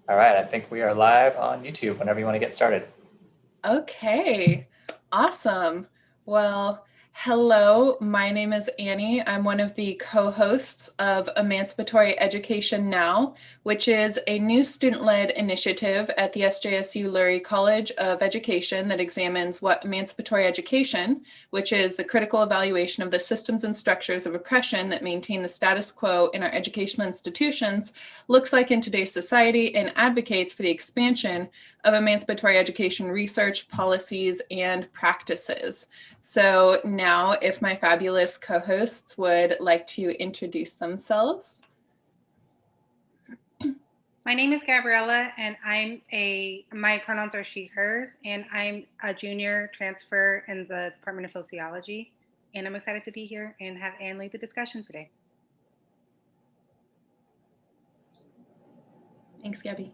All right, I think we are live on YouTube whenever you want to get started. Okay, awesome. Well, hello, my name is Annie. I'm one of the co-hosts of Emancipatory Education Now, which is a new student-led initiative at the SJSU Lurie College of Education that examines what emancipatory education, which is the critical evaluation of the systems and structures of oppression that maintain the status quo in our educational institutions, looks like in today's society, and advocates for the expansion of emancipatory education research, policies, and practices. So now, if my fabulous co-hosts would like to introduce themselves. My name is Gabriella, and my pronouns are she, hers, and I'm a junior transfer in the Department of Sociology, and I'm excited to be here and have Anne lead the discussion today. Thanks, Gabi.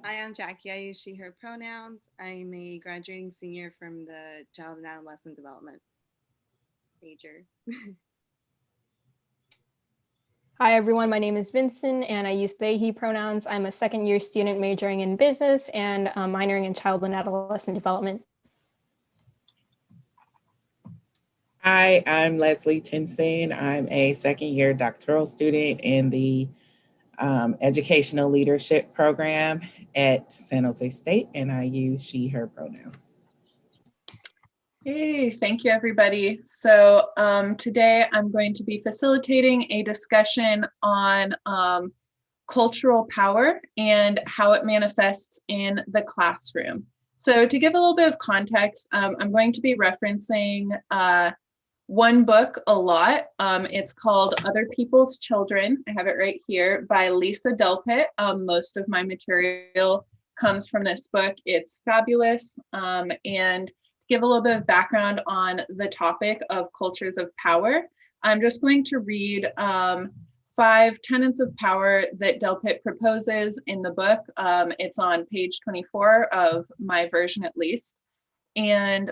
Hi, I'm Jackie. I use she, her pronouns. I'm a graduating senior from the Child and Adolescent Development major. Hi everyone, my name is Vinson and I use they, he pronouns. I'm a second-year student majoring in business and minoring in child and adolescent development. Hi, I'm Leslye Tinson. I'm a second-year doctoral student in the Educational Leadership Program at San Jose State, and I use she, her pronouns. Hey, thank you, everybody. So today I'm going to be facilitating a discussion on cultural power and how it manifests in the classroom. So to give a little bit of context, I'm going to be referencing one book a lot. It's called Other People's Children. I have it right here by Lisa Delpit. Most of my material comes from this book. It's fabulous. And to give a little bit of background on the topic of cultures of power, I'm just going to read 5 tenets of power that Delpit proposes in the book. It's on page 24 of my version, at least. And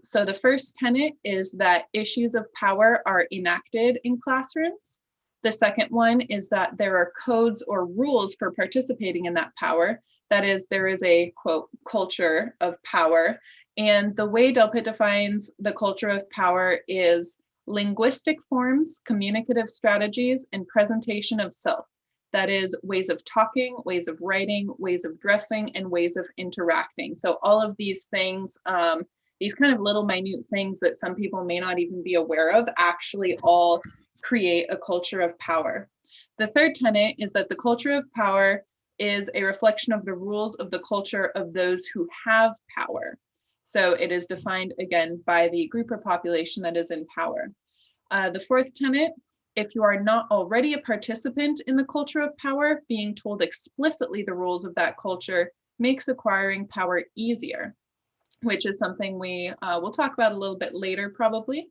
so the first tenet is that issues of power are enacted in classrooms. The second one is that there are codes or rules for participating in that power. That is, there is a, quote, culture of power. And the way Delpit defines the culture of power is linguistic forms, communicative strategies, and presentation of self. That is ways of talking, ways of writing, ways of dressing, and ways of interacting. So all of these things, these kind of little minute things that some people may not even be aware of, actually all create a culture of power. The third tenet is that the culture of power is a reflection of the rules of the culture of those who have power. So it is defined again by the group or population that is in power. The fourth tenet, if you are not already a participant in the culture of power, being told explicitly the rules of that culture makes acquiring power easier, which is something we will talk about a little bit later probably.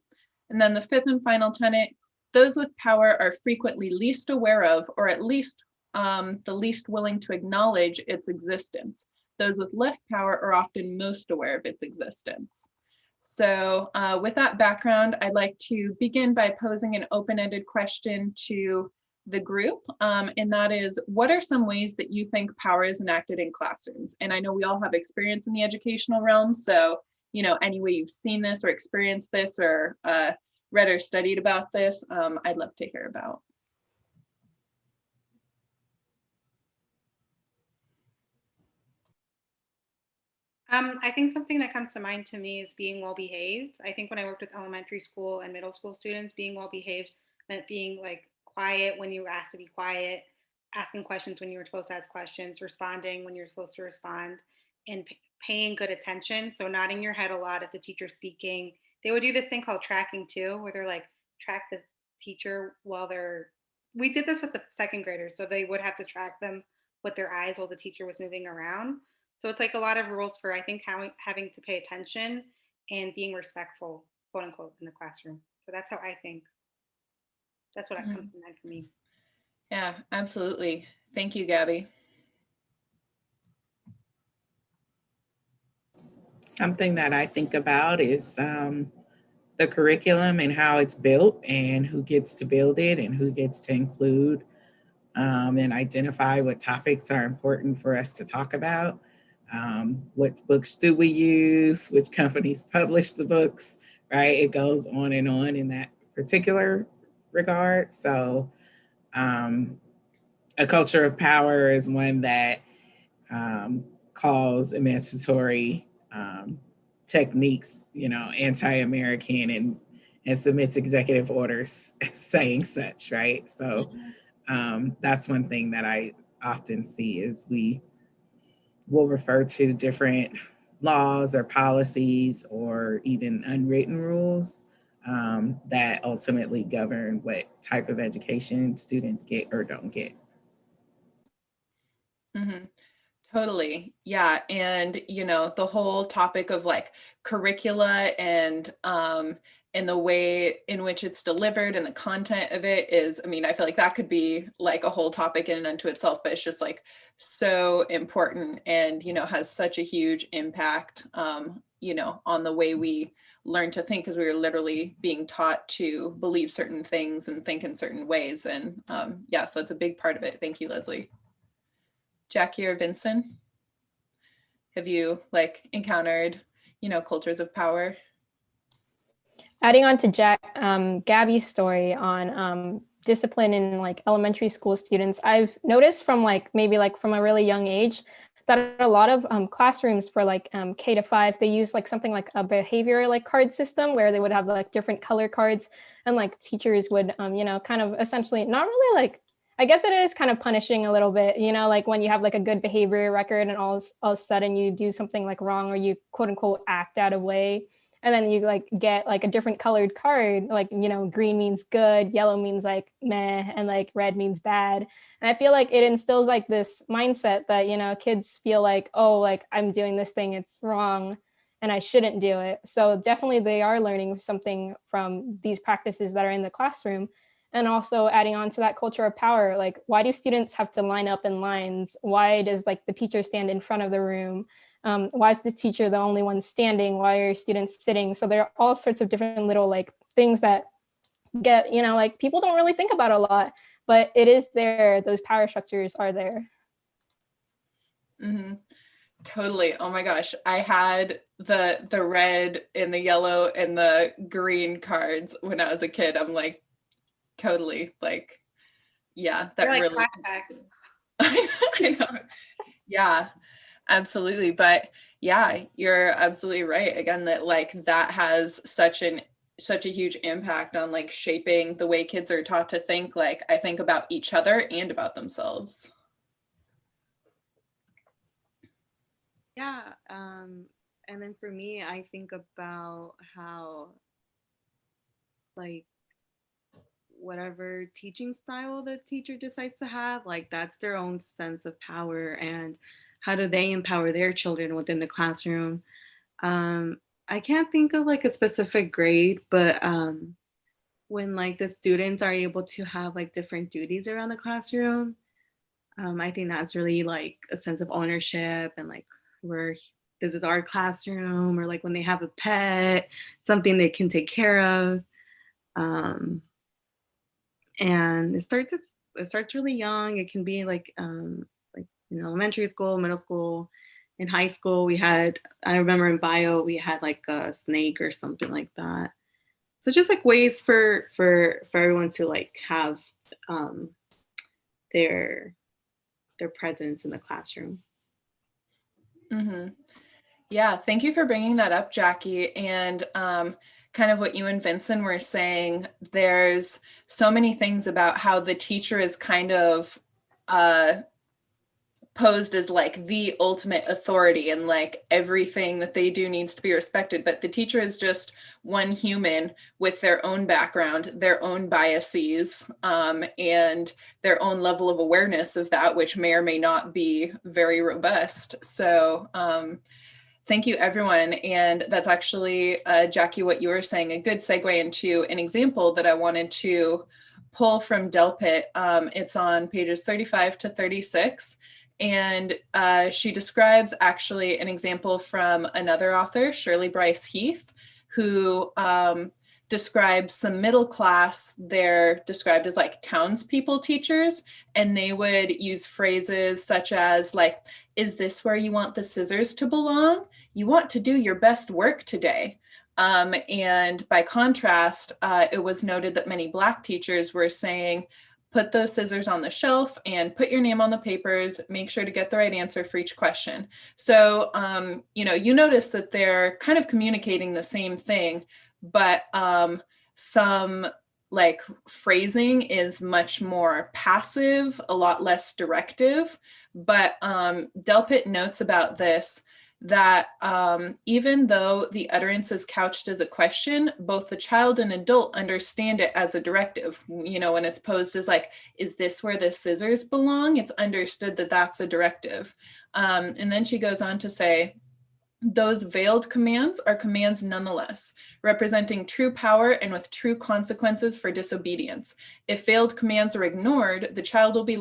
And then the fifth and final tenet, those with power are frequently least aware of, or at least the least willing to acknowledge its existence. Those with less power are often most aware of its existence. So with that background, I'd like to begin by posing an open-ended question to the group, and that is, what are some ways that you think power is enacted in classrooms? And I know we all have experience in the educational realm, so any way you've seen this or experienced this or read or studied about this, I'd love to hear about. I think something that comes to mind to me is being well behaved. I think when I worked with elementary school and middle school students, being well behaved meant being like quiet when you were asked to be quiet, asking questions when you were supposed to ask questions, responding when you're supposed to respond, and paying good attention. So nodding your head a lot if the teacher's speaking. They would do this thing called tracking too, where they're like track the teacher while we did this with the second graders. So they would have to track them with their eyes while the teacher was moving around. So it's like a lot of rules for, I think, having to pay attention and being respectful, quote unquote, in the classroom. So that's how I think. That's what comes to mind for me. Yeah, absolutely. Thank you, Gabi. Something that I think about is the curriculum and how it's built and who gets to build it and who gets to include and identify what topics are important for us to talk about. What books do we use? Which companies publish the books, right? It goes on in that particular regard. So a culture of power is one that calls emancipatory techniques, anti-American and submits executive orders saying such, right? So that's one thing that I often see is we will refer to different laws or policies or even unwritten rules that ultimately govern what type of education students get or don't get. Mm-hmm. Totally. Yeah. And, the whole topic of like curricula and the way in which it's delivered and the content of it is, I feel like that could be like a whole topic in and unto itself, but it's just like so important and, has such a huge impact, on the way we learn to think, because we are literally being taught to believe certain things and think in certain ways. And so it's a big part of it. Thank you, Leslye. Jackie or Vinson, have you encountered, cultures of power? Adding on to Gabi's story on discipline in elementary school students, I've noticed from maybe from a really young age that a lot of classrooms for K to 5, they use something like a behavior card system where they would have different color cards, and teachers would kind of essentially not really I guess it is kind of punishing a little bit, when you have a good behavior record and all of a sudden you do something wrong, or you quote unquote act out of way, and then you get a different colored card, green means good, yellow means meh, and red means bad. And I feel like it instills this mindset that, kids feel oh, I'm doing this thing, it's wrong and I shouldn't do it. So definitely they are learning something from these practices that are in the classroom. And also adding on to that culture of power, why do students have to line up in lines? Why does the teacher stand in front of the room? Why is the teacher the only one standing? Why are students sitting? So there are all sorts of different little things that get, people don't really think about a lot, but it is there. Those power structures are there. Mm-hmm. Totally. Oh my gosh. I had the red and the yellow and the green cards when I was a kid. I'm totally yeah, that They're really flashbacks. I know. Yeah, absolutely. But yeah, you're absolutely right. Again, that that has such a huge impact on shaping the way kids are taught to think, I think about each other and about themselves. Yeah. And then for me, I think about how whatever teaching style the teacher decides to have, that's their own sense of power, and how do they empower their children within the classroom. I can't think of a specific grade, but when the students are able to have different duties around the classroom, I think that's really a sense of ownership, and where this is our classroom, or when they have a pet, something they can take care of. And it starts really young. It can be in elementary school, middle school, in high school. I remember in bio we had a snake or something like that. So just ways for everyone to have their presence in the classroom. Mm-hmm. Yeah, thank you for bringing that up, Jackie. And kind of what you and Vinson were saying, there's so many things about how the teacher is kind of posed as the ultimate authority, and everything that they do needs to be respected. But the teacher is just one human with their own background, their own biases, and their own level of awareness of that, which may or may not be very robust. So thank you, everyone. And that's actually, Jackie, what you were saying, a good segue into an example that I wanted to pull from Delpit. It's on pages 35 to 36. And she describes actually an example from another author, Shirley Bryce Heath, who describes some middle class. They're described as like townspeople teachers, and they would use phrases such as like, is this where you want the scissors to belong? You want to do your best work today. And by contrast, it was noted that many Black teachers were saying, put those scissors on the shelf and put your name on the papers, make sure to get the right answer for each question. So, you notice that they're kind of communicating the same thing, but some like phrasing is much more passive, a lot less directive. But Delpit notes about this that even though the utterance is couched as a question, both the child and adult understand it as a directive. When it's posed as like, is this where the scissors belong? It's understood that that's a directive. And then she goes on to say, those veiled commands are commands nonetheless, representing true power and with true consequences for disobedience. If veiled commands are ignored, the child will be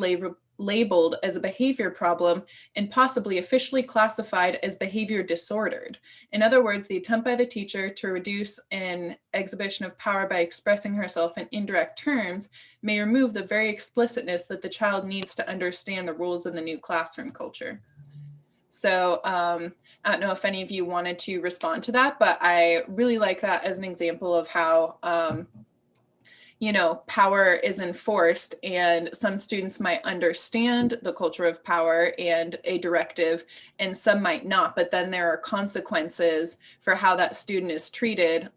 labeled as a behavior problem and possibly officially classified as behavior disordered. In other words, the attempt by the teacher to reduce an exhibition of power by expressing herself in indirect terms may remove the very explicitness that the child needs to understand the rules of the new classroom culture. So I don't know if any of you wanted to respond to that, but I really like that as an example of how power is enforced, and some students might understand the culture of power and a directive, and some might not. But then there are consequences for how that student is treated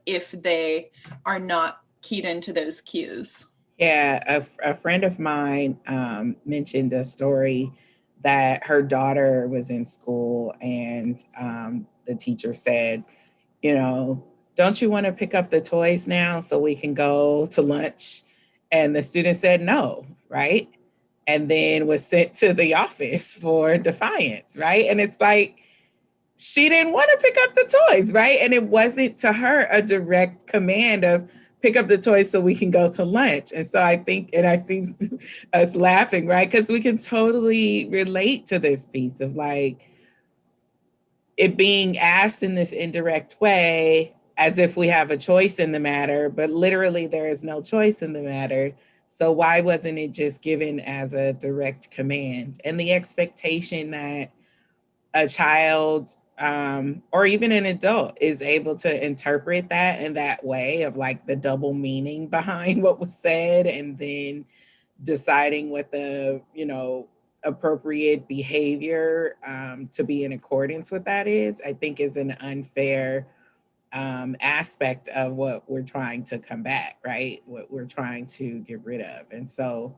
if they are not keyed into those cues. Yeah, a friend of mine mentioned a story that her daughter was in school, and the teacher said, don't you want to pick up the toys now so we can go to lunch? And the student said no, right? And then was sent to the office for defiance, right? And it's like, she didn't want to pick up the toys, right? And it wasn't to her a direct command of pick up the toys so we can go to lunch. And so I think, and I see us laughing, right? Because we can totally relate to this piece of like it being asked in this indirect way as if we have a choice in the matter, but literally there is no choice in the matter. So why wasn't it just given as a direct command? And the expectation that a child or even an adult is able to interpret that in that way of like the double meaning behind what was said, and then deciding what the appropriate behavior to be in accordance with that is, I think is an unfair aspect of what we're trying to combat, right? What we're trying to get rid of. And so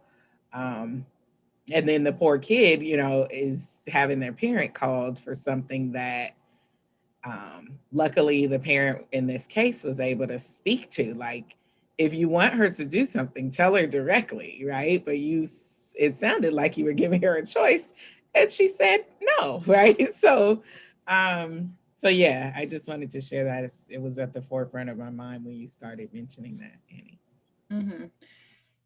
and then the poor kid, is having their parent called for something that luckily the parent in this case was able to speak to. Like, if you want her to do something, tell her directly, right? But it sounded like you were giving her a choice, and she said no, right? So yeah, I just wanted to share that. It was at the forefront of my mind when you started mentioning that, Annie. Mm-hmm.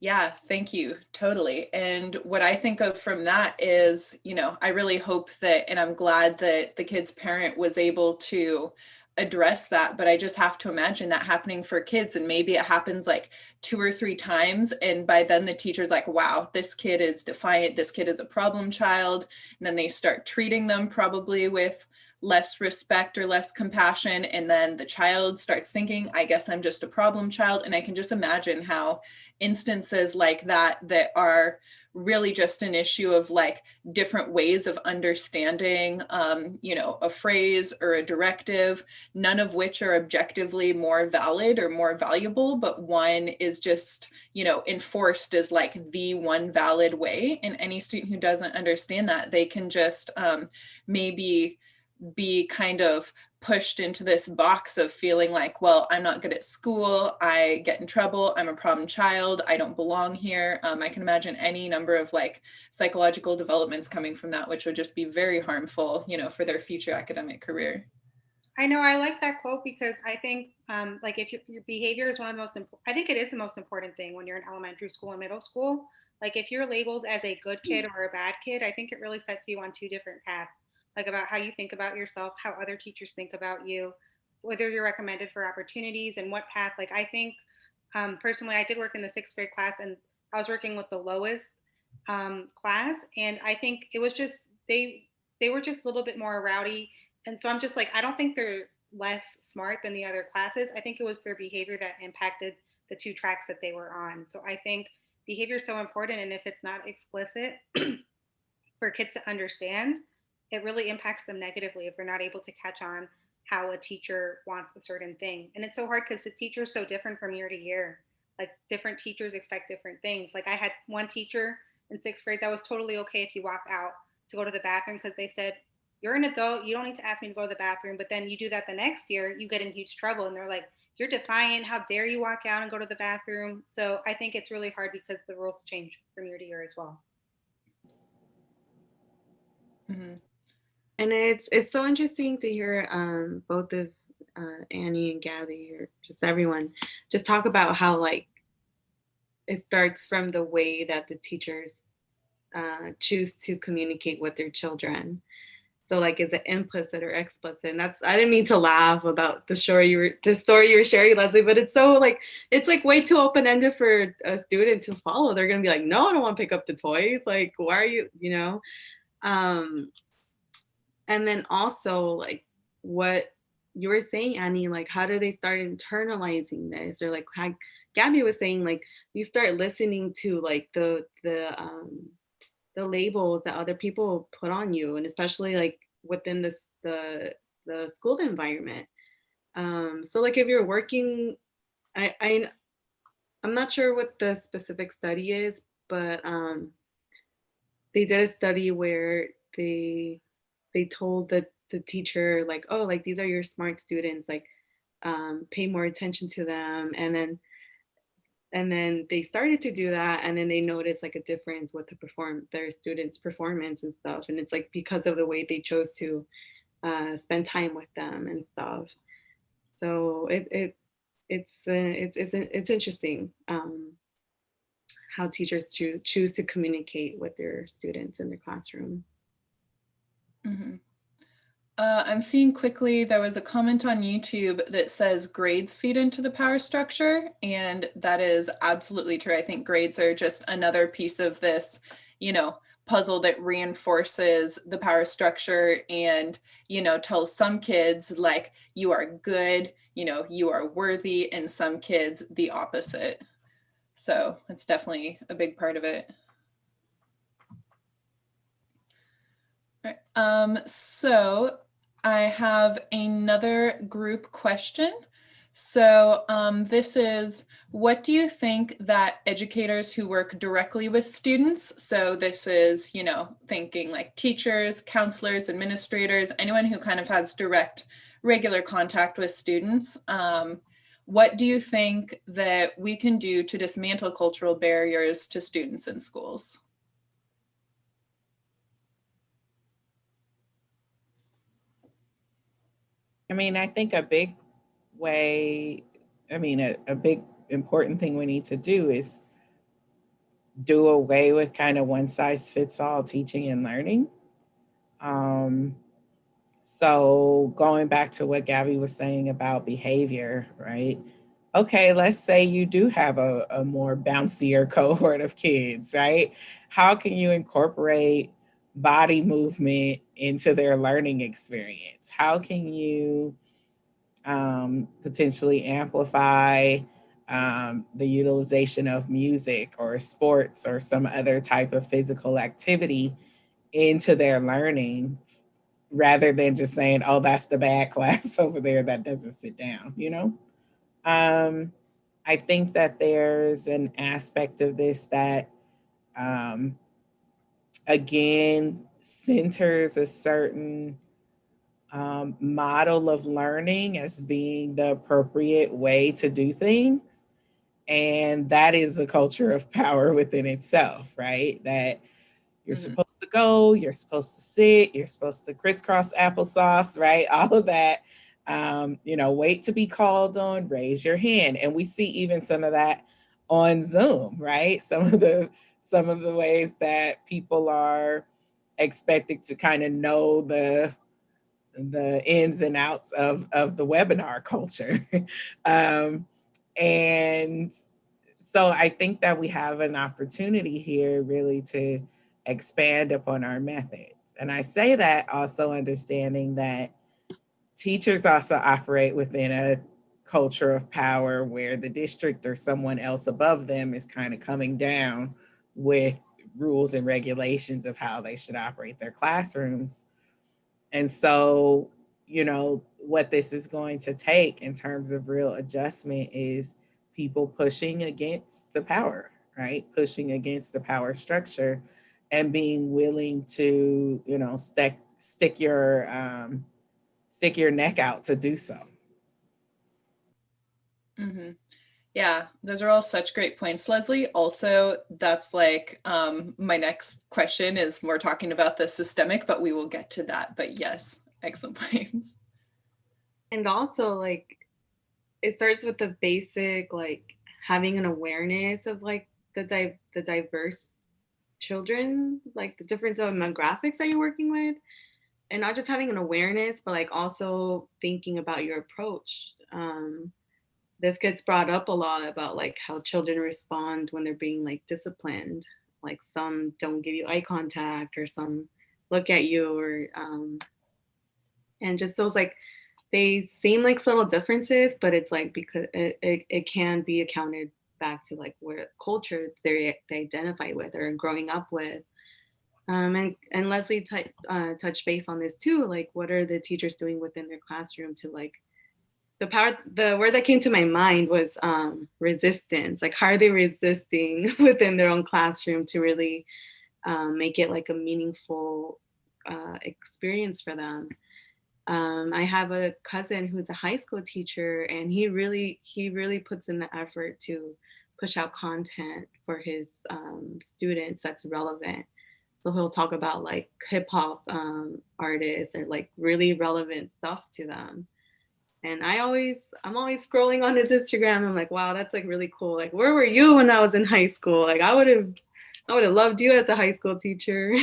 Yeah, thank you. Totally. And what I think of from that is, I really hope that, and I'm glad that the kid's parent was able to address that, but I just have to imagine that happening for kids. And maybe it happens like 2 or 3 times. And by then the teacher's like, wow, this kid is defiant. This kid is a problem child. And then they start treating them probably with less respect or less compassion. And then the child starts thinking, I guess I'm just a problem child. And I can just imagine how instances like that are really just an issue of like different ways of understanding, a phrase or a directive, none of which are objectively more valid or more valuable, but one is just, enforced as like the one valid way. And any student who doesn't understand that, they can just maybe be kind of pushed into this box of feeling like, well, I'm not good at school, I get in trouble, I'm a problem child, I don't belong here. I can imagine any number of like psychological developments coming from that, which would just be very harmful, for their future academic career. I know, I like that quote because I think like if your behavior is one of the most important, I think it is the most important thing when you're in elementary school and middle school. Like if you're labeled as a good kid or a bad kid, I think it really sets you on 2 different paths, like about how you think about yourself, how other teachers think about you. whether you're recommended for opportunities and what path. Like I think personally, I did work in the 6th grade class, and I was working with the lowest class, and I think it was just they were just a little bit more rowdy, and so I'm just like, I don't think they're less smart than the other classes. I think it was their behavior that impacted the 2 tracks that they were on. So I think behavior is so important, and if it's not explicit for kids to understand, it really impacts them negatively if they're not able to catch on how a teacher wants a certain thing. And it's so hard because the teacher is so different from year to year. Like different teachers expect different things. Like I had one teacher in 6th grade that was totally okay if you walk out to go to the bathroom because they said, you're an adult, you don't need to ask me to go to the bathroom. But then you do that the next year, you get in huge trouble. And they're like, you're defiant. How dare you walk out and go to the bathroom? So I think it's really hard because the rules change from year to year as well. Mm-hmm. And it's so interesting to hear both of Annie and Gabi, or just everyone, just talk about how like it starts from the way that the teachers choose to communicate with their children. So like, is it implicit or explicit? And I didn't mean to laugh about the story you were sharing, Leslye, but it's like way too open-ended for a student to follow. They're gonna be like, no, I don't want to pick up the toys. Like, why are you, and then also like what you were saying, Annie, like how do they start internalizing this? Or like how Gabi was saying, like you start listening to like the labels that other people put on you, and especially like within the school environment. So like if you're working, I'm not sure what the specific study is, but they did a study where they told the teacher like, oh, like these are your smart students, like pay more attention to them. And then they started to do that, and then they noticed like a difference with their students' performance and stuff. And it's like because of the way they chose to spend time with them and stuff. So it's interesting how teachers choose to communicate with their students in their classroom. Mm-hmm. I'm seeing quickly, there was a comment on YouTube that says grades feed into the power structure, and that is absolutely true. I think grades are just another piece of this, puzzle that reinforces the power structure and, tells some kids like you are good, you are worthy, and some kids the opposite. So it's definitely a big part of it. All right. So I have another group question. So this is, what do you think that educators who work directly with students, so this is, thinking like teachers, counselors, administrators, anyone who kind of has direct, regular contact with students, what do you think that we can do to dismantle cultural barriers to students in schools? I mean, I think a big important thing we need to do is do away with kind of one size fits all teaching and learning. So going back to what Gabi was saying about behavior, right? Okay, let's say you do have a more bouncier cohort of kids, right? How can you incorporate body movement into their learning experience? How can you potentially amplify the utilization of music or sports or some other type of physical activity into their learning, rather than just saying, oh, that's the bad class over there that doesn't sit down, I think that there's an aspect of this that, again, centers a certain model of learning as being the appropriate way to do things. And that is a culture of power within itself, right? That you're supposed to go, you're supposed to sit, you're supposed to crisscross applesauce, right? All of that. Wait to be called on, raise your hand. And we see even some of that on Zoom, right? Some of the ways that people are expected to kind of know the ins and outs of the webinar culture. And so I think that we have an opportunity here really to expand upon our methods. And I say that also understanding that teachers also operate within a culture of power where the district or someone else above them is kind of coming down with rules and regulations of how they should operate their classrooms. And so, you know, what this is going to take in terms of real adjustment is people pushing against the power, right? Pushing against the power structure and being willing to, you know, stick your neck out to do so. Mm-hmm. Yeah, those are all such great points, Leslye. Also, that's like my next question is more talking about the systemic, but we will get to that. But yes, excellent points. And also, like, it starts with the basic, like, having an awareness of like the diverse children, like the different demographics that you're working with, and not just having an awareness, but like also thinking about your approach. This gets brought up a lot about like how children respond when they're being like disciplined. Like some don't give you eye contact, or some look at you, or and just those like, they seem like subtle differences, but it's like because it can be accounted back to like where culture they identify with or growing up with. And Leslye touched base on this too. Like, what are the teachers doing within their classroom to like the word that came to my mind was resistance. Like, how are they resisting within their own classroom to really make it like a meaningful experience for them? I have a cousin who's a high school teacher, and he really puts in the effort to push out content for his students that's relevant. So he'll talk about like hip hop artists or like really relevant stuff to them. And I'm always scrolling on his Instagram. I'm like, wow, that's like really cool. Like, where were you when I was in high school? Like, I would have loved you as a high school teacher.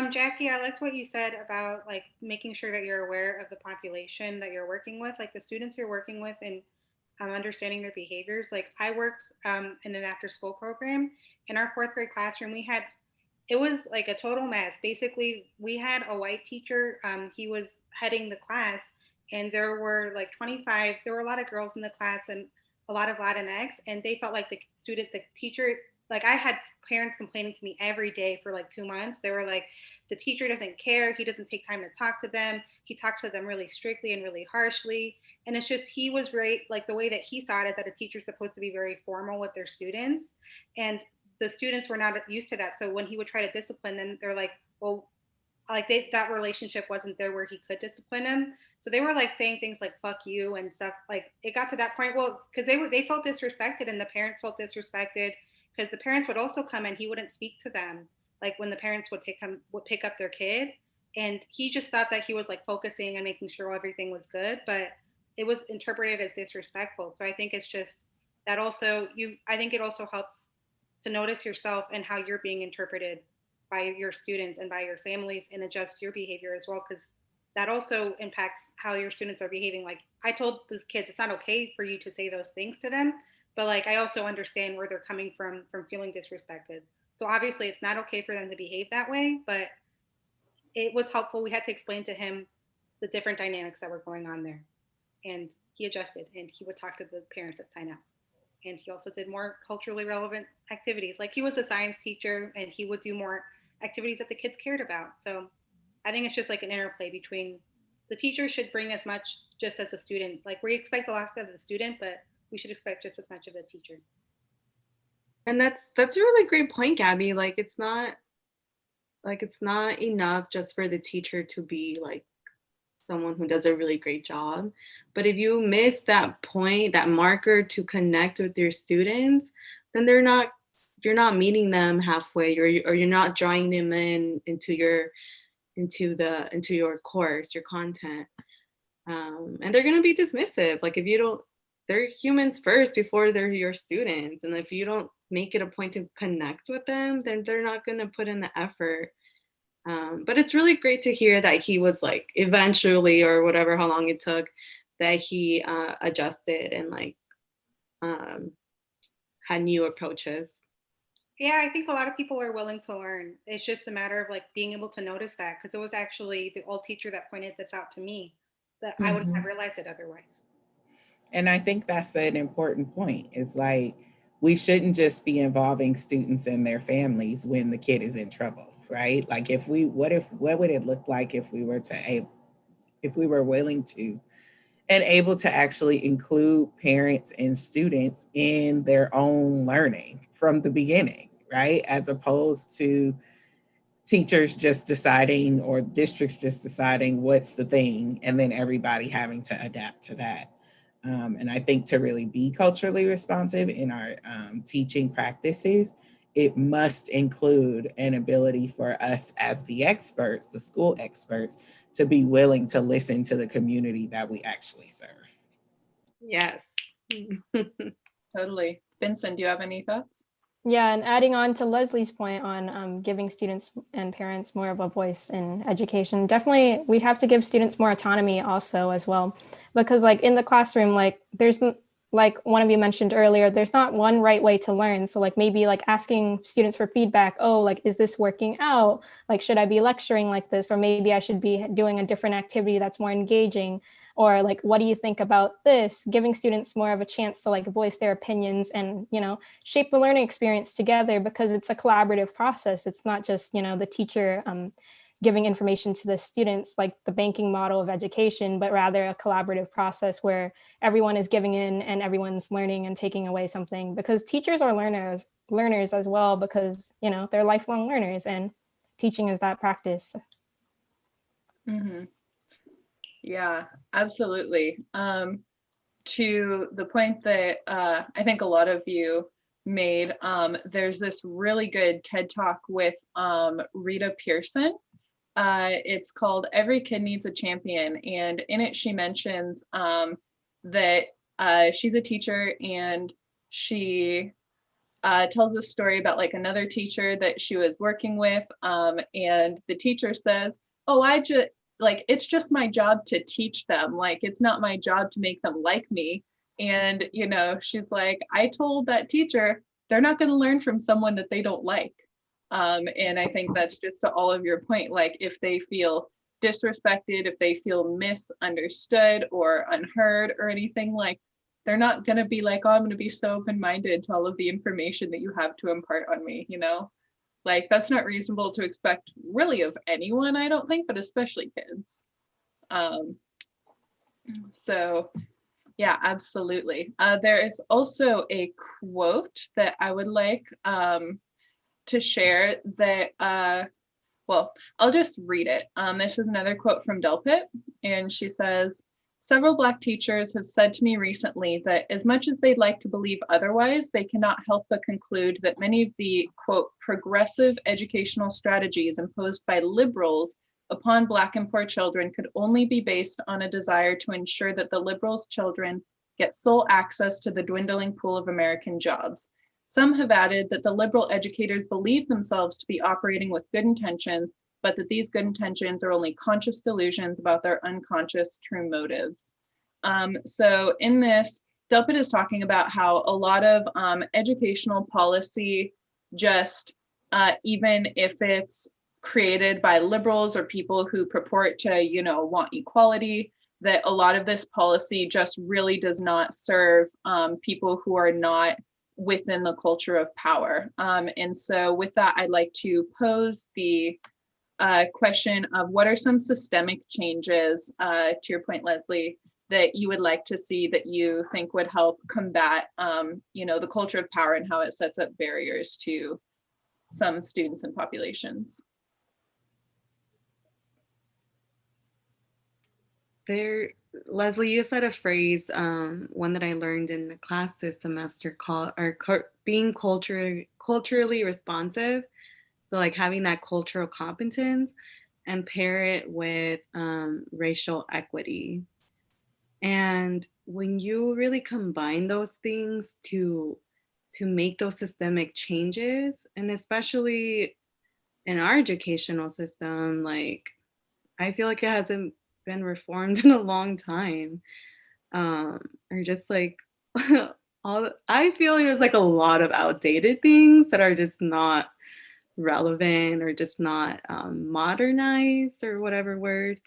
Jackie, I liked what you said about like making sure that you're aware of the population that you're working with, like the students you're working with, and understanding their behaviors. Like I worked in an after school program. In our fourth grade classroom, it was like a total mess. Basically, we had a white teacher. He was heading the class, and there were like 25. There were a lot of girls in the class and a lot of Latinx, and they felt like the teacher, like I had parents complaining to me every day for like 2 months. They were like, the teacher doesn't care. He doesn't take time to talk to them. He talks to them really strictly and really harshly. And it's just, he was very, like the way that he saw it is that a teacher's supposed to be very formal with their students. And the students were not used to that. So when he would try to discipline them, they're like, well, like that relationship wasn't there where he could discipline them. So they were like saying things like "fuck you" and stuff. Like it got to that point. Well, because they felt disrespected, and the parents felt disrespected because the parents would also come and he wouldn't speak to them. Like when the parents would pick up their kid, and he just thought that he was like focusing and making sure everything was good, but it was interpreted as disrespectful. So I think it's just that also I think it also helps to notice yourself and how you're being interpreted by your students and by your families, and adjust your behavior as well, because that also impacts how your students are behaving. Like I told these kids, it's not okay for you to say those things to them, but like I also understand where they're coming from feeling disrespected. So obviously it's not okay for them to behave that way, but it was helpful. We had to explain to him the different dynamics that were going on there, and he adjusted, and he would talk to the parents at sign out. And he also did more culturally relevant activities. Like he was a science teacher, and he would do more activities that the kids cared about. So I think it's just like an interplay between the teacher should bring as much just as a student. Like we expect a lot of the student, but we should expect just as much of the teacher. And that's a really great point, Gabi. Like it's not enough just for the teacher to be like someone who does a really great job. But if you miss that point, that marker to connect with your students, then you're not meeting them halfway, or you're not drawing them into your course, your content. And they're gonna be dismissive. Like if you don't, they're humans first before they're your students. And if you don't make it a point to connect with them, then they're not gonna put in the effort But it's really great to hear that he was like eventually, or whatever, how long it took, that he adjusted and like had new approaches. Yeah, I think a lot of people are willing to learn. It's just a matter of like being able to notice that, because it was actually the old teacher that pointed this out to me, that I wouldn't have realized it otherwise. And I think that's an important point. Is like, we shouldn't just be involving students and their families when the kid is in trouble, right? Like what would it look like if we were willing to and able to actually include parents and students in their own learning from the beginning, right? As opposed to teachers just deciding or districts just deciding what's the thing and then everybody having to adapt to that. And I think to really be culturally responsive in our teaching practices, it must include an ability for us as the experts, the school experts, to be willing to listen to the community that we actually serve. Yes. Totally. Vinson, do you have any thoughts? Yeah, and adding on to Leslie's point on giving students and parents more of a voice in education, definitely we have to give students more autonomy also as well, because like in the classroom, like there's like one of you mentioned earlier, there's not one right way to learn. So like maybe like asking students for feedback, oh, like, is this working out? Like, should I be lecturing like this? Or maybe I should be doing a different activity that's more engaging. Or like, what do you think about this? Giving students more of a chance to like voice their opinions and, you know, shape the learning experience together, because it's a collaborative process. It's not just, you know, the teacher giving information to the students like the banking model of education, but rather a collaborative process where everyone is giving in and everyone's learning and taking away something, because teachers are learners as well, because, you know, they're lifelong learners and teaching is that practice. Mm-hmm. Yeah, absolutely. To the point that I think a lot of you made, there's this really good TED Talk with Rita Pearson. It's called Every Kid Needs a Champion. And in it, she mentions that she's a teacher, and she tells a story about like another teacher that she was working with. And the teacher says, oh, it's just my job to teach them. Like, it's not my job to make them like me. And, you know, she's like, I told that teacher, they're not going to learn from someone that they don't like. And I think that's just to all of your point. Like, if they feel disrespected, if they feel misunderstood or unheard or anything, like, they're not going to be like, oh, I'm going to be so open-minded to all of the information that you have to impart on me, you know? Like, that's not reasonable to expect really of anyone, I don't think, but especially kids. So yeah, absolutely. There is also a quote that I would like to share that, well, I'll just read it. This is another quote from Delpit, and she says, several Black teachers have said to me recently that as much as they'd like to believe otherwise, they cannot help but conclude that many of the, quote, progressive educational strategies imposed by liberals upon Black and poor children could only be based on a desire to ensure that the liberals' children get sole access to the dwindling pool of American jobs. Some have added that the liberal educators believe themselves to be operating with good intentions, but that these good intentions are only conscious delusions about their unconscious true motives. So in this, Delpit is talking about how a lot of educational policy, just even if it's created by liberals or people who purport to, you know, want equality, that a lot of this policy just really does not serve people who are not within the culture of power. And so with that, I'd like to pose the question of what are some systemic changes, to your point, Leslye, that you would like to see that you think would help combat, you know, the culture of power and how it sets up barriers to some students and populations? Leslye, you said a phrase, one that I learned in the class this semester called being culturally responsive. So like having that cultural competence and pair it with racial equity. And when you really combine those things to make those systemic changes, and especially in our educational system, like, I feel like it hasn't been reformed in a long time. Or just like I feel there's like a lot of outdated things that are just not relevant or just not modernized or whatever word.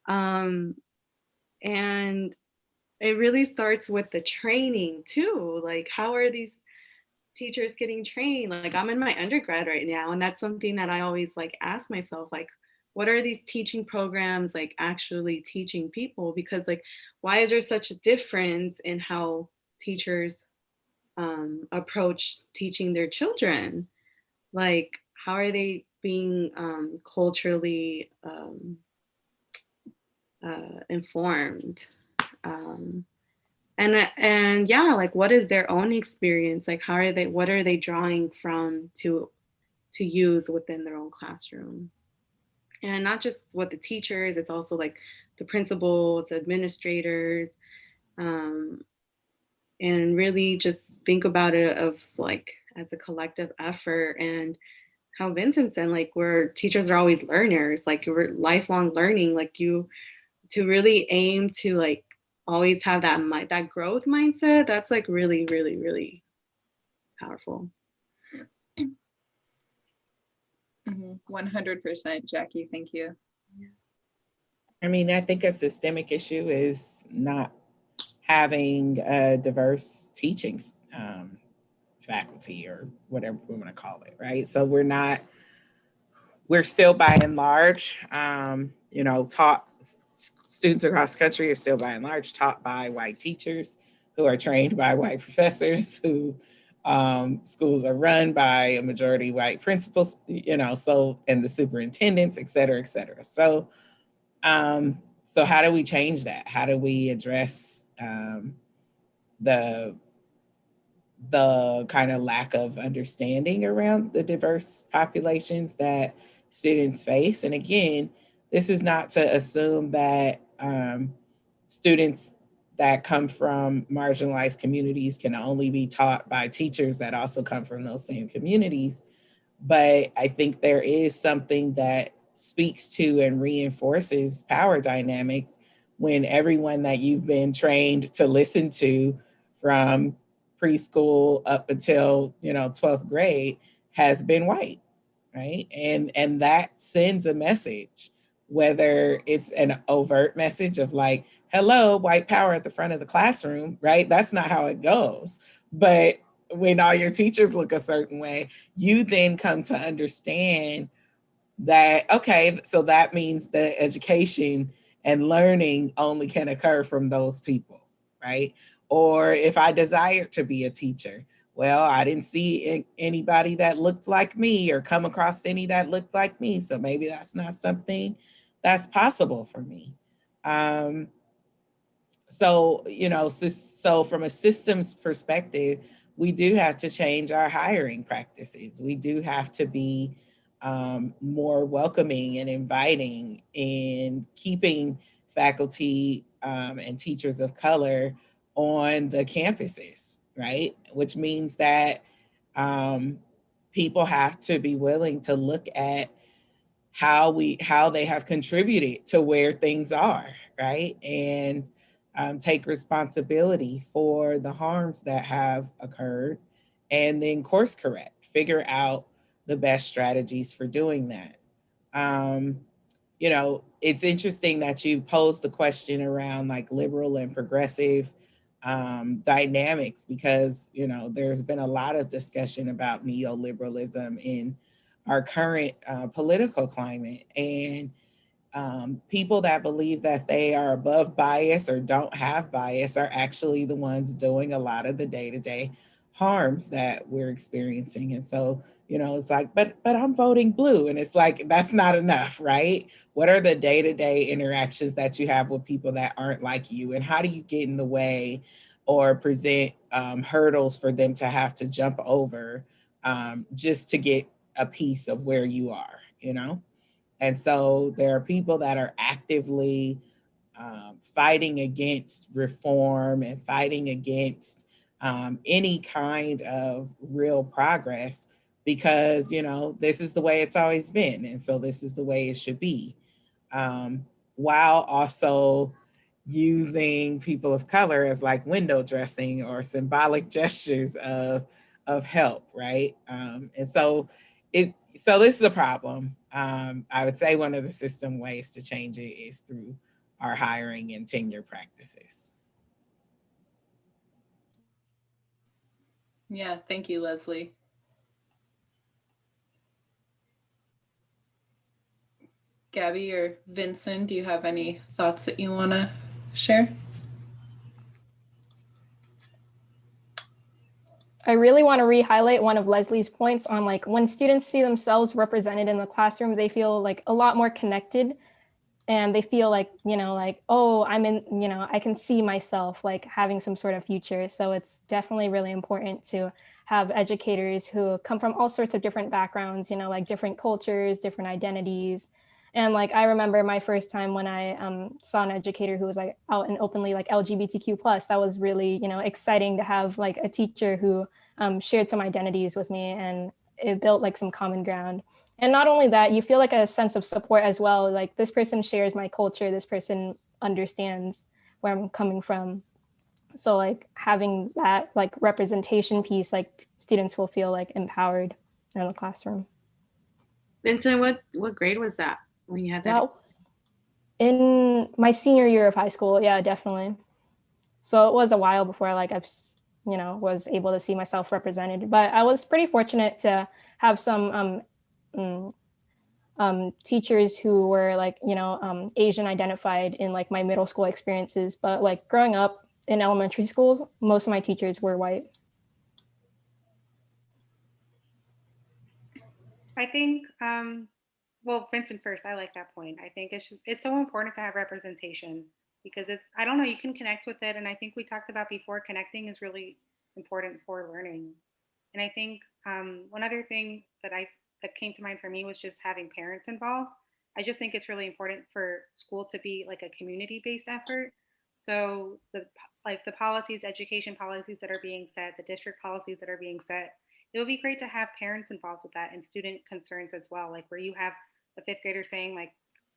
Um, and it really starts with the training too. Like, how are these teachers getting trained? Like, I'm in my undergrad right now, and that's something that I always like ask myself, like, what are these teaching programs like actually teaching people? Because like, why is there such a difference in how teachers approach teaching their children? Like, how are they being culturally informed? Um, and yeah, like, what is their own experience? Like, how are they? What are they drawing from to use within their own classroom? And not just what the teachers, it's also like the principals, the administrators, um, and really just think about it of like as a collective effort. And how Vinson said, like, where teachers are always learners, like you're lifelong learning, like you to really aim to like always have that growth mindset. That's like really, really, really powerful. 100%, Jackie. Thank you. I mean, I think a systemic issue is not having a diverse teaching faculty or whatever we want to call it, right? So we're still by and large, taught, students across the country are still by and large taught by white teachers who are trained by white professors, who schools are run by a majority white principals, so, and the superintendents, et cetera, et cetera. So how do we change that? How do we address the kind of lack of understanding around the diverse populations that students face? And again, this is not to assume that students that come from marginalized communities can only be taught by teachers that also come from those same communities. But I think there is something that speaks to and reinforces power dynamics when everyone that you've been trained to listen to from preschool up until 12th grade has been white, right? And that sends a message, whether it's an overt message of like, hello, white power at the front of the classroom, right? That's not how it goes. But when all your teachers look a certain way, you then come to understand that, okay, so that means that education and learning only can occur from those people, right? Or if I desired to be a teacher, well, I didn't see anybody that looked like me or come across any that looked like me. So maybe that's not something that's possible for me. So from a systems perspective, we do have to change our hiring practices. We do have to be more welcoming and inviting in keeping faculty and teachers of color on the campuses, right? Which means that people have to be willing to look at how they have contributed to where things are, right? And take responsibility for the harms that have occurred, and then course correct, figure out the best strategies for doing that. It's interesting that you posed the question around like liberal and progressive dynamics, because, there's been a lot of discussion about neoliberalism in our current political climate. And people that believe that they are above bias or don't have bias are actually the ones doing a lot of the day-to-day harms that we're experiencing. And so, it's like, but I'm voting blue. And it's like, that's not enough, right? What are the day-to-day interactions that you have with people that aren't like you? And how do you get in the way or present hurdles for them to have to jump over just to get a piece of where you are, And so there are people that are actively fighting against reform and fighting against any kind of real progress because, you know, this is the way it's always been. And so this is the way it should be. While also using people of color as like window dressing or symbolic gestures of help, right? And so this is a problem. I would say one of the system ways to change it is through our hiring and tenure practices. Yeah, thank you, Leslye. Gabi or Vinson, do you have any thoughts that you want to share? I really want to re-highlight one of Leslie's points on like when students see themselves represented in the classroom, they feel like a lot more connected, and they feel like, you know, like, oh, I'm in, you know, I can see myself like having some sort of future. So it's definitely really important to have educators who come from all sorts of different backgrounds, you know, like different cultures, different identities. And like, I remember my first time when I saw an educator who was like out and openly like LGBTQ plus, that was really, you know, exciting to have like a teacher who shared some identities with me, and it built like some common ground. And not only that, you feel like a sense of support as well. Like this person shares my culture, this person understands where I'm coming from. So like having that like representation piece, like students will feel like empowered in the classroom. Vincent, what grade was that when you had that? That was in my senior year of high school. Yeah, definitely. So it was a while before like I've, you know, was able to see myself represented, but I was pretty fortunate to have some teachers who were like, you know, Asian identified in like my middle school experiences. But like growing up in elementary school, most of my teachers were white. I think, well, Vincent first, I like that point. I think it's so important to have representation because I don't know, you can connect with it. And I think we talked about before, connecting is really important for learning. And I think one other thing that came to mind for me was just having parents involved. I just think it's really important for school to be like a community-based effort. So the policies, education policies that are being set, the district policies that are being set, it would be great to have parents involved with that and student concerns as well. Like where you have a fifth grader saying like,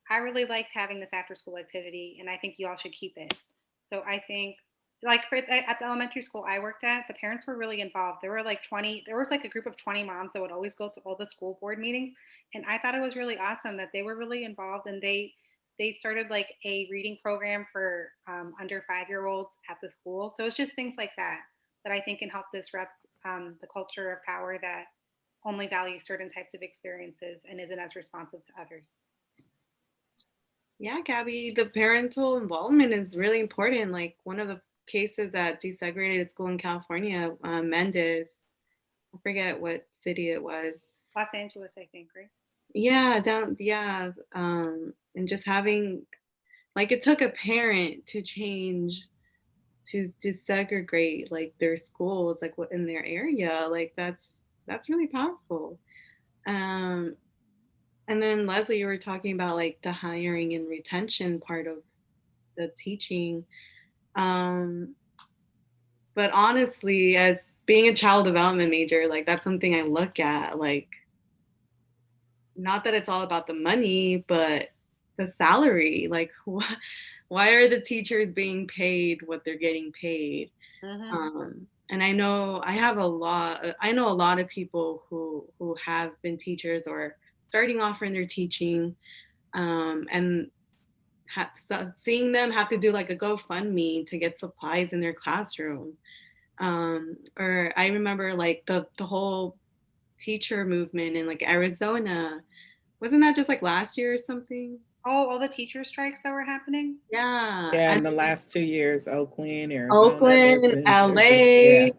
I really liked having this after school activity and I think you all should keep it. So I think like at the elementary school I worked at, the parents were really involved. There was like a group of 20 moms that would always go to all the school board meetings. And I thought it was really awesome that they were really involved, and they started like a reading program for under 5-year-olds at the school. So it's just things like that that I think can help disrupt the culture of power that only values certain types of experiences and isn't as responsive to others. Yeah, Gabby, the parental involvement is really important. Like one of the cases that desegregated school in California, Mendez, I forget what city it was. Los Angeles, I think, right? Yeah, and just having, like, it took a parent to change, to desegregate like their schools, like what in their area, like that's really powerful. And then Leslye, you were talking about like the hiring and retention part of the teaching. But honestly, as being a child development major, like that's something I look at, like, not that it's all about the money, but the salary. Like, why are the teachers being paid what they're getting paid? And I know I know a lot of people who have been teachers or starting off in their teaching, and seeing them have to do like a GoFundMe to get supplies in their classroom. Or I remember like the whole teacher movement in like Arizona. Wasn't that just like last year or something? Oh, all the teacher strikes that were happening? Yeah. Yeah, in the last 2 years, Oakland, Arizona, Oakland, LA. yeah,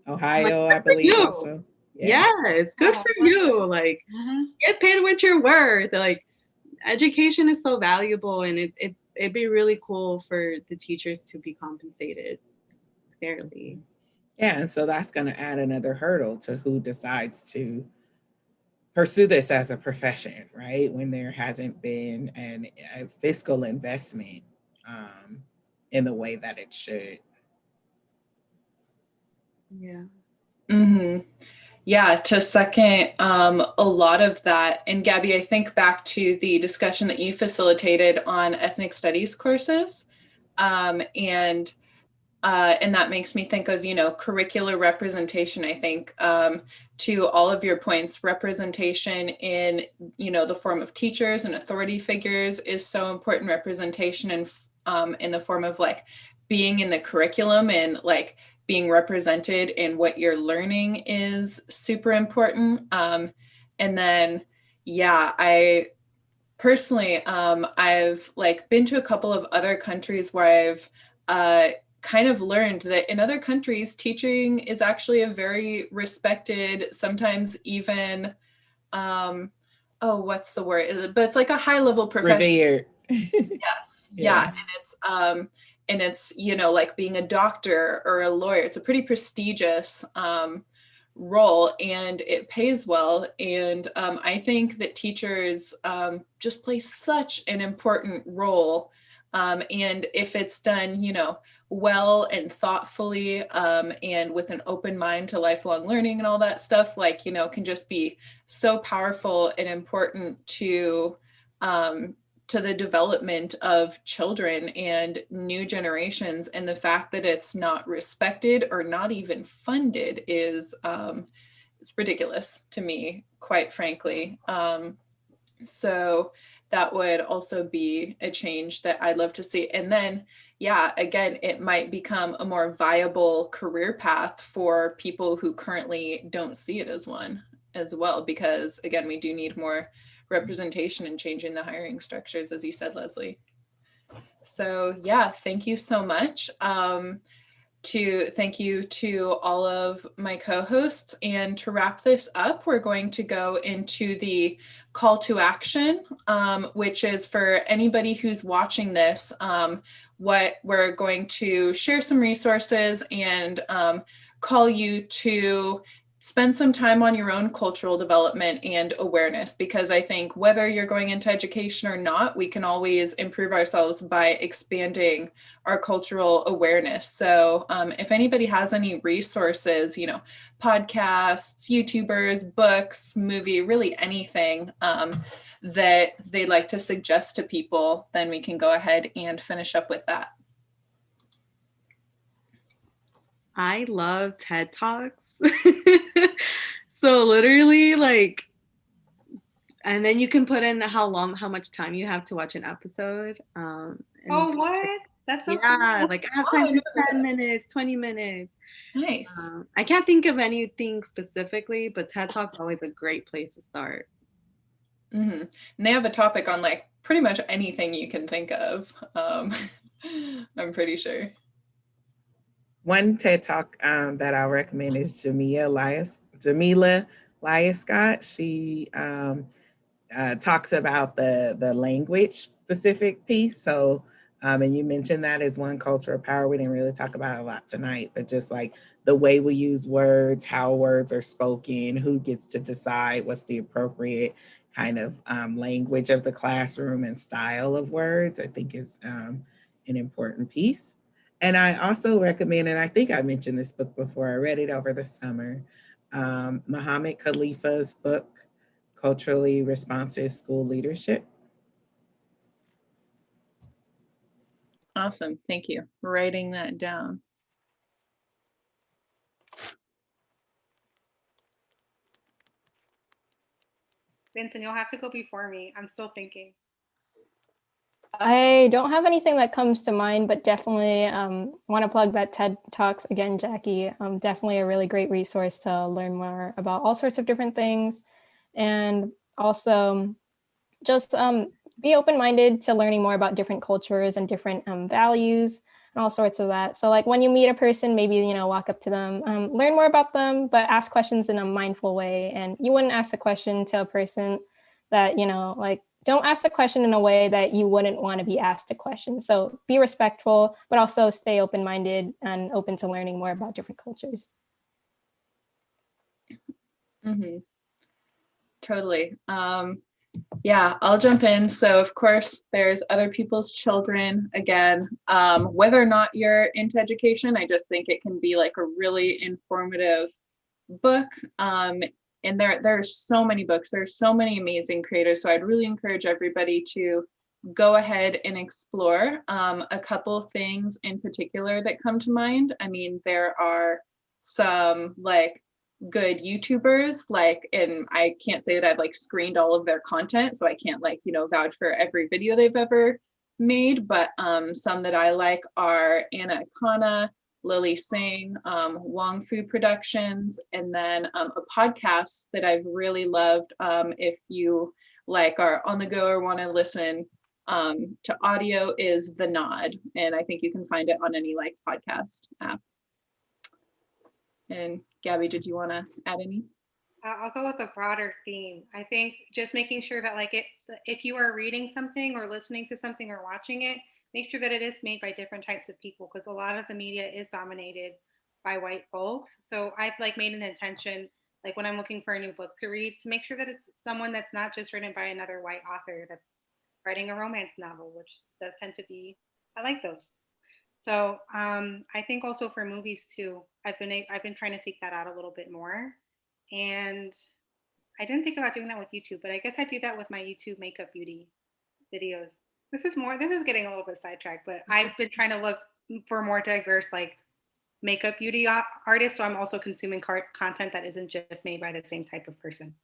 Ohio, I believe also. Yeah, it's good for you. Like, get paid what you're worth. Like, education is so valuable, and it'd be really cool for the teachers to be compensated fairly. Yeah, and so that's going to add another hurdle to who decides to pursue this as a profession, right? When there hasn't been a fiscal investment in the way that it should. Yeah. Yeah, to second a lot of that. And Gabby, I think back to the discussion that you facilitated on ethnic studies courses. And that makes me think of, curricular representation, I think, to all of your points, representation in, the form of teachers and authority figures is so important. Representation in the form of like being in the curriculum and like being represented in what you're learning is super important. And then, yeah, I personally, I've like been to a couple of other countries where I've kind of learned that in other countries, teaching is actually a very respected, sometimes even, oh, what's the word? But it's like a high level profession. Revered. Yes. Yeah. And it's, like being a doctor or a lawyer. It's a pretty prestigious role and it pays well. And I think that teachers just play such an important role. And if it's done, well and thoughtfully and with an open mind to lifelong learning and all that stuff, like, can just be so powerful and important to the development of children and new generations. And the fact that it's not respected or not even funded is it's ridiculous to me, quite frankly. So that would also be a change that I'd love to see. And then, yeah, again, it might become a more viable career path for people who currently don't see it as one as well, because again, we do need more representation and changing the hiring structures, as you said, Leslye. So yeah, thank you so much. Thank you to all of my co-hosts. And to wrap this up, we're going to go into the call to action, which is for anybody who's watching this. What we're going to share some resources and call you to spend some time on your own cultural development and awareness, because I think whether you're going into education or not, we can always improve ourselves by expanding our cultural awareness. So if anybody has any resources, podcasts, YouTubers, books, movie, really anything that they'd like to suggest to people, then we can go ahead and finish up with that. I love TED Talks. So literally like, and then you can put in how much time you have to watch an episode. Oh, what? That's so cool. Like I have time for 10 minutes, 20 minutes. Nice. I can't think of anything specifically, but TED Talk's always a great place to start. Mm-hmm. And they have a topic on like pretty much anything you can think of. I'm pretty sure. One TED Talk that I'll recommend is Jamila Lyascott. She talks about the language specific piece. So, and you mentioned that as one cultural power. We didn't really talk about it a lot tonight, but just like the way we use words, how words are spoken, who gets to decide what's the appropriate kind of language of the classroom and style of words, I think is an important piece. And I also recommend, and I think I mentioned this book before, I read it over the summer, Muhammad Khalifa's book, Culturally Responsive School Leadership. Awesome. Thank you for writing that down. Vinson, you'll have to go before me. I'm still thinking. I don't have anything that comes to mind, but definitely want to plug that TED Talks again, Jackie. Definitely a really great resource to learn more about all sorts of different things. And also just be open-minded to learning more about different cultures and different values and all sorts of that. So like when you meet a person, maybe, walk up to them, learn more about them, but ask questions in a mindful way. And you wouldn't ask a question to a person that, don't ask the question in a way that you wouldn't want to be asked a question. So be respectful, but also stay open-minded and open to learning more about different cultures. Mm-hmm. Totally. Yeah, I'll jump in. So of course, there's other people's children. Again, whether or not you're into education, I just think it can be like a really informative book. And there's so many books, there's so many amazing creators. So I'd really encourage everybody to go ahead and explore. A couple things in particular that come to mind. I mean, there are some like good YouTubers, like, and I can't say that I've like screened all of their content, so I can't like, vouch for every video they've ever made, but some that I like are Anna Akana, Lily Singh, Wong Fu Productions, and then a podcast that I've really loved. If you like are on the go or want to listen to audio, is The Nod, and I think you can find it on any like podcast app. And Gabi, did you want to add any? I'll go with a broader theme. I think just making sure that if you are reading something or listening to something or watching it, make sure that it is made by different types of people, because a lot of the media is dominated by white folks. So I've like made an intention, like when I'm looking for a new book to read, to make sure that it's someone that's not just written by another white author that's writing a romance novel, which does tend to be, I like those. So I think also for movies too, I've been trying to seek that out a little bit more. And I didn't think about doing that with YouTube, but I guess I do that with my YouTube makeup beauty videos. This is getting a little bit sidetracked, but I've been trying to look for more diverse like makeup beauty artists. So I'm also consuming content that isn't just made by the same type of person.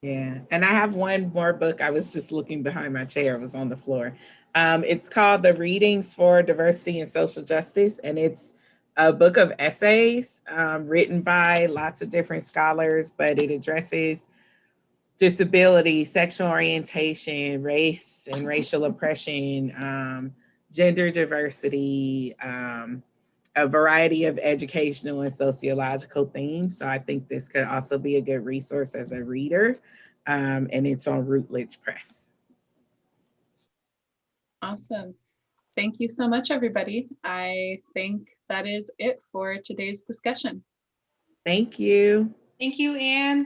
Yeah, and I have one more book. I was just looking behind my chair. It was on the floor. It's called The Readings for Diversity and Social Justice, and it's a book of essays written by lots of different scholars, but it addresses disability, sexual orientation, race and racial oppression, gender diversity, a variety of educational and sociological themes. So I think this could also be a good resource as a reader, and it's on Routledge Press. Awesome. Thank you so much, everybody. I think that is it for today's discussion. Thank you. Thank you, Anne.